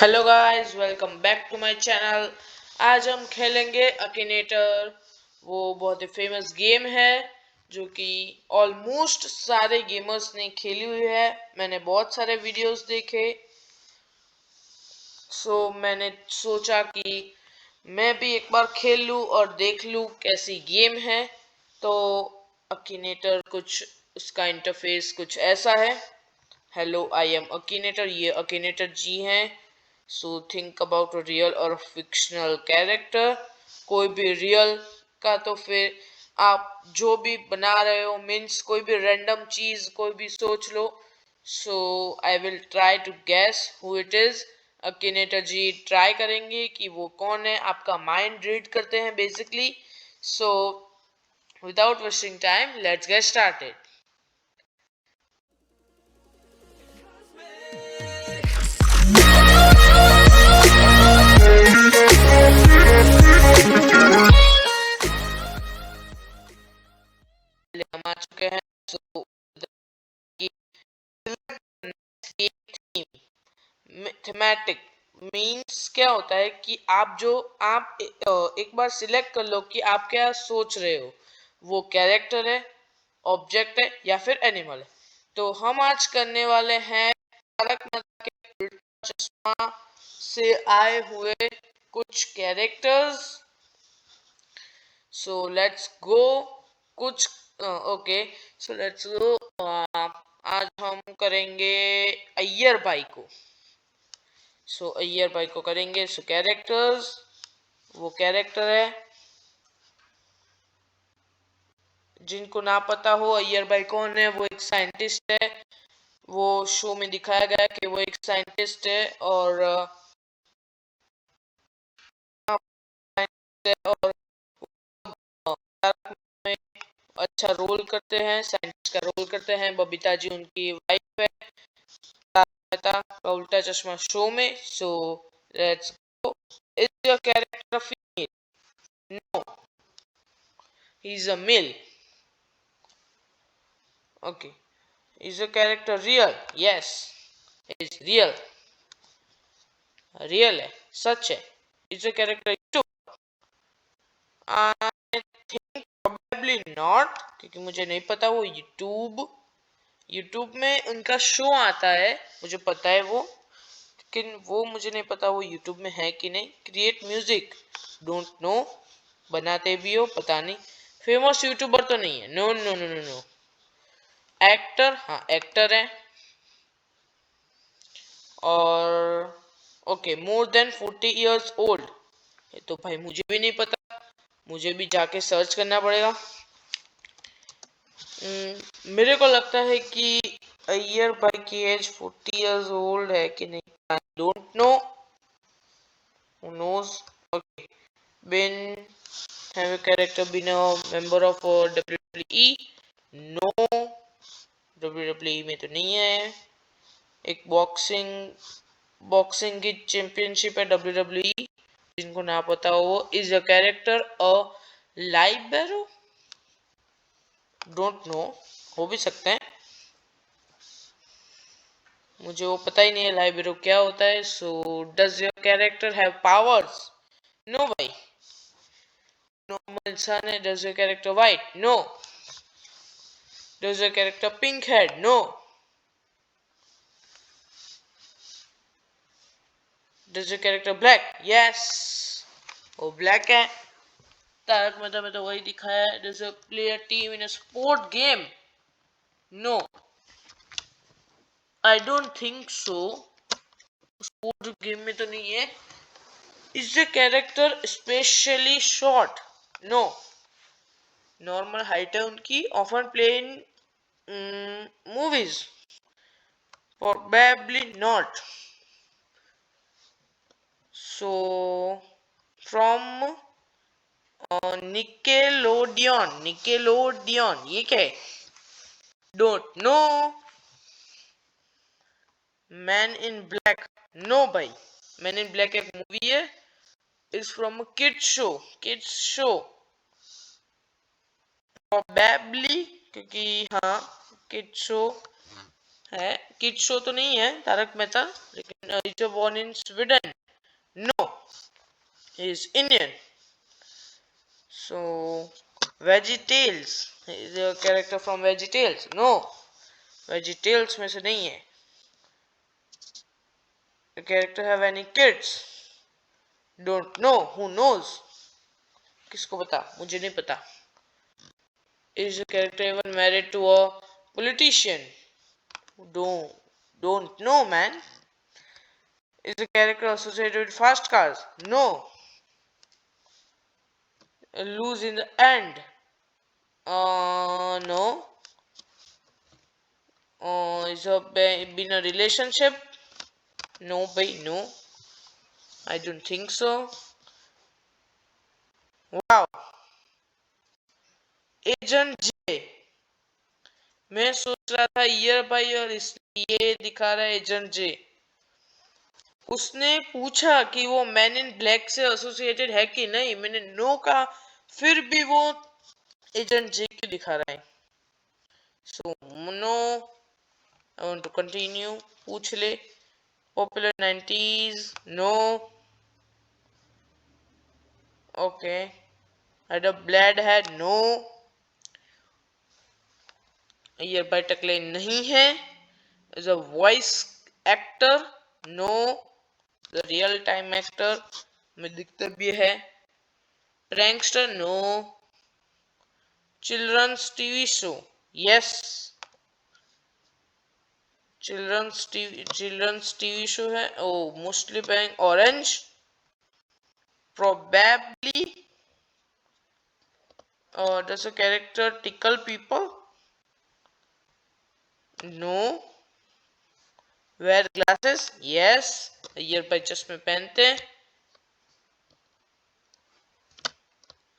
Hello guys, welcome back to my channel. आज हम खेलेंगे अकिनेटर। वो बहुत ही फेमस गेम है जो कि ऑलमोस्ट सारे गेमर्स ने खेली हुई है। मैंने बहुत सारे वीडियोस देखे, मैंने सोचा कि मैं भी एक बार खेल लूं और देख लूं कैसी गेम है। तो अकिनेटर कुछ उसका इंटरफेस कुछ ऐसा है। Hello, I am Akinator. ये अकिनेटर जी हैं। So think about a real or fictional character. कोई भी रियल का तो फिर आप जो भी बना रहे हो, मीन्स कोई भी रैंडम चीज कोई भी सोच लो। So I will try to guess who it is. Akinator ji try करेंगे कि वो कौन है। आपका माइंड रीड करते हैं basically. So without wasting time, let's get started. हम आ चुके हैं। सो मैथमेटिक मीन्स क्या होता है कि आप एक बार सिलेक्ट कर लो कि आप क्या सोच रहे हो। वो कैरेक्टर है, ऑब्जेक्ट है या फिर एनिमल है। तो हम आज करने वाले हैं तारक मेहता के उल्टा चश्मा से आए हुए कुछ कैरेक्टर्स। So let's go. कुछ ओके, सो लेट्स गो। आज हम करेंगे अय्यर भाई को। अय्यर भाई को करेंगे। कैरेक्टर्स, वो कैरेक्टर है जिनको ना पता हो अय्यर भाई कौन है। वो एक साइंटिस्ट है। वो शो में दिखाया गया कि वो एक साइंटिस्ट है और और में अच्छा रोल करते हैं, साइंटिस्ट का रोल करते हैं। बबीता जी उनकी वाइफ है मेहता का उल्टा चश्मा शो में। Let's go. Is your character female? No, he is a male. Okay. Is your character real? Yes, it's real. Real है, सच है। Is your character YouTube? I think probably not, क्योंकि मुझे नहीं पता वो यूट्यूब में उनका शो आता है, मुझे पता है वो। लेकिन वो मुझे नहीं पता वो यूट्यूब में है कि नहीं। Create music, don't know. बनाते भी हो पता नहीं। फेमस यूट्यूबर तो नहीं है। No no no no no. Actor, हाँ एक्टर है। और okay, more than 40 years old. ये तो भाई मुझे भी नहीं पता, मुझे भी जाके सर्च करना पड़ेगा। मेरे को लगता है कि अय्यर भाई की एज 40 years ओल्ड है कि नहीं। I don't know, who knows. Okay, been have a character been a member of WWE? No, WWE में तो नहीं है। एक बॉक्सिंग की चैंपियनशिप है WWE, जिनको ना पता हो वो। Is a character a librarian? Don't know, हो भी सकते हैं, मुझे वो पता ही नहीं है लाइब्रेरो क्या होता है। Does your character have powers? No भाई, नॉर्मल इंसान है। Does your character white? No. Does your character pink head? No. Does your character black? Yes, वो ब्लैक है। तारक मेहता में तो वही दिखाया है। Does your player team in a sport game? No, I don't think so. Sport game में तो नहीं है। Is the character specially short? No, normal height है उनकी। Often play in movies? Probably not. So from Nickelodeon ये क्या है? Don't know. Man in black? No भाई, मैन इन ब्लैक एक मूवी है। Is from kids show probably, क्योंकि हाँ, किड्स शो है, किड शो तो नहीं है तारक मेहता, लेकिन is born in Sweden, no is Indian. So VeggieTales is a character from VeggieTales, no, VeggieTales में से नहीं है. The character have any kids? Don't know. Who knows? किसको पता? मुझे नहीं पता. Is the character even married to a politician? Don't know, man. Is the character associated with fast cars? No. Lose in the end? No. Is a been a relationship? No, by no. I don't think so. Wow. Agent J. मैं सोच रहा था year by और ये दिखा रहा है agent जे. उसने पूछा कि वो मैन इन ब्लैक से एसोसिएटेड है कि नहीं, मैंने नो कहा, फिर भी वो एजेंट जे क्यों दिखा रहा है. So no. I want to continue. पूछ ले. Popular 90s, no. Okay. Had a bald head, no. ईयर बाय टकले नहीं है. Is a voice actor, no. The real time actor में दिखते भी है. Prankster, no. Children's TV show, yes. Children's TV show है. Oh, mostly bank orange, probably. Does a character tickle people? No. Wear glasses, yes. ईयर बाय चश्मे पहनते.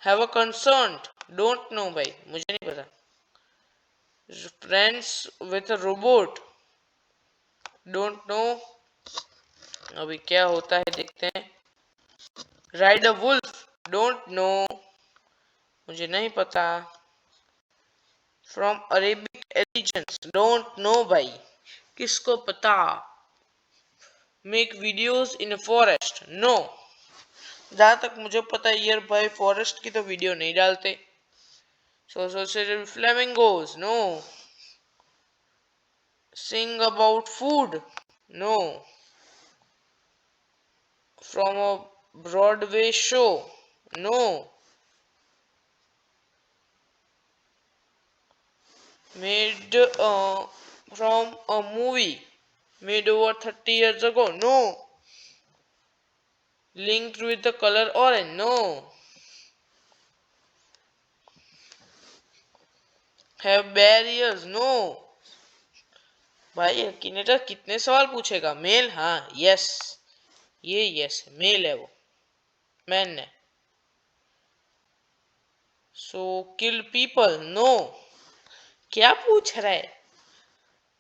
Have a concern, don't know भाई, मुझे नहीं पता. Friends with a robot, don't know. अभी क्या होता है देखते हैं. Ride a wolf, don't know, मुझे नहीं पता. From Arabic allegiance, don't know भाई, किसको पता. Make videos in a forest, no. जहां तक मुझे पता है ईयर भाई फॉरेस्ट की तो वीडियो नहीं डालते. So flamingos, no. Sing about food, no. From a Broadway show, no. Made from a movie made over 30 years ago, no. Linked with the color orange, no. Have barriers, no. भाई अकिनेटर कितने सवाल पूछेगा. Mail, हाँ, yes. ये yes mail है वो, man है. सो kill people, no. क्या पूछ रहा है.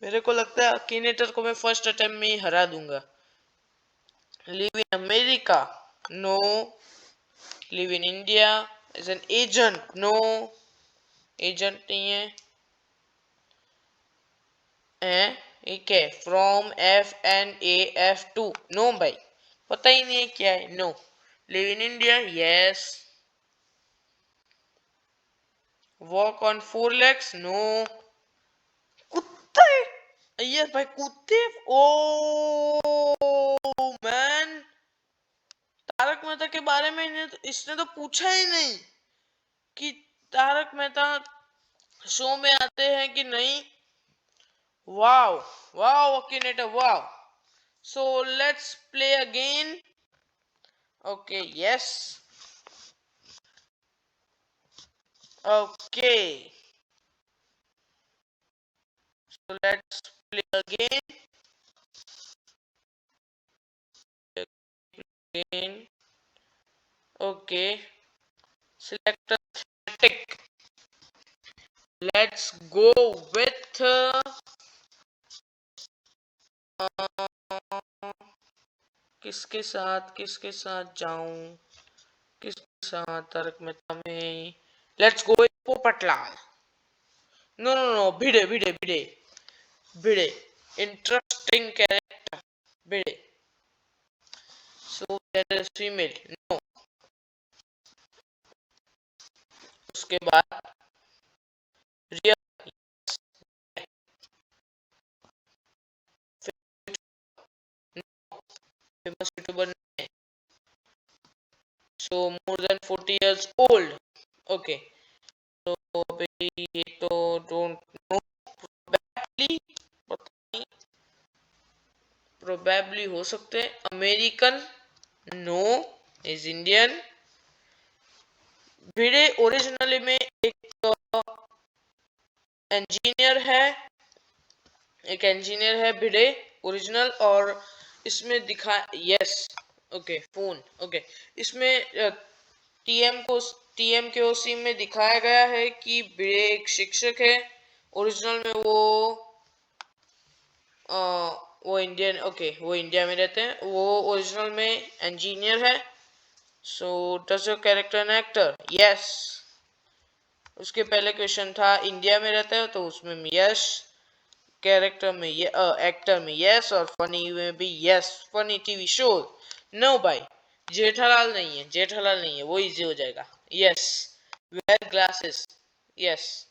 मेरे को लगता है अकिनेटर को मैं फर्स्ट अटेम्प्ट में ही हरा दूंगा. Live in America, no. Live in India. As an agent, no. Agent नहीं है. ठीक है. फ्रॉम FNAF2, नो भाई, पता ही नहीं है क्या है, no. Live in India, yes. Walk on 4 legs, no. कुत्ते, यस भाई, कुत्ते. ओ मैन, तारक मेहता के बारे में इसने तो पूछा ही नहीं कि तारक मेहता शो में आते हैं कि नहीं. Wow, wow Akinator, wow. So let's play again. Okay, yes. Okay, so let's play again. Okay, select a thematic. Let's go with किसके साथ जाऊं, किसके साथ तारक मेहता में. Let's go with Popatlal. No no no, Bhide Bhide Bhide Bhide. interesting character Bhide. So that is female. No. उसके बाद real. famous YouTuber नहीं. So more than 40 years old. Okay. तो अभी ये तो don't know. Probably पता नहीं. Probably हो सकते हैं. American. No. Is Indian. Bhide originally में एक इंजीनियर है. एक इंजीनियर है भिड़े ओरिजिनल. और इसमें दिखा यस. Okay phone. ओके इसमें टीएम के ओसी में दिखाया गया है कि भिड़े एक शिक्षक है. ओरिजिनल में वो इंडियन. ओके वो इंडिया में रहते हैं. वो ओरिजिनल में इंजीनियर है. So does your character an actor. Yes. उसके पहले क्वेश्चन था इंडिया में रहता है तो उसमें यस. कैरेक्टर में एक्टर में यस. और फनी में भी yes. Funny TV show. No भाई जेठालाल नहीं है. जेठालाल नहीं है. वो इजी हो जाएगा. Yes. Wear glasses. Yes.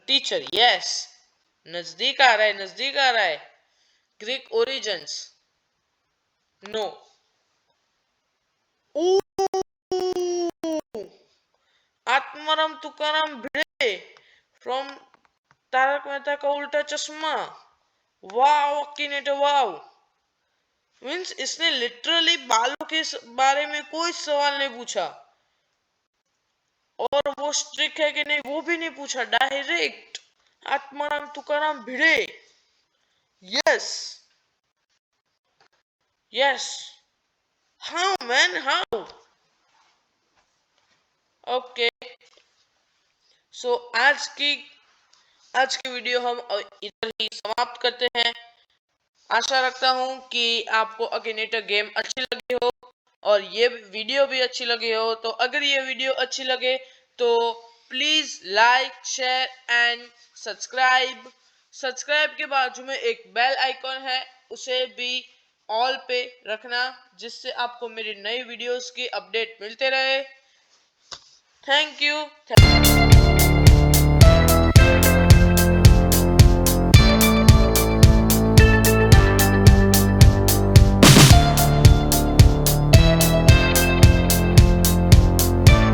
Teacher. Yes. नजदीक आ रहा है. नजदीक आ रहा है. Greek origins. No. Atmaram Tukaram Bhide from Taarak Mehta का उल्टा चश्मा. वाव अक्कीनेटर वाव. मीन्स इसने लिटरली बालों के बारे में कोई सवाल नहीं पूछा. और वो स्ट्रिक्ट है कि नहीं वो भी नहीं पूछा. Direct Atmaram Tukaram Bhide. Yes. Yes. How man how. Okay so आज की वीडियो हम इधर ही समाप्त करते हैं. आशा रखता हूं कि आपको अकिनेटर गेम अच्छी लगी हो और ये वीडियो भी अच्छी लगी हो. तो अगर ये वीडियो अच्छी लगे तो please like share and subscribe. Subscribe के बाजू में एक बेल आइकॉन है उसे भी ऑल पे रखना जिससे आपको मेरी नई वीडियोस की अपडेट मिलते रहे. Thank you.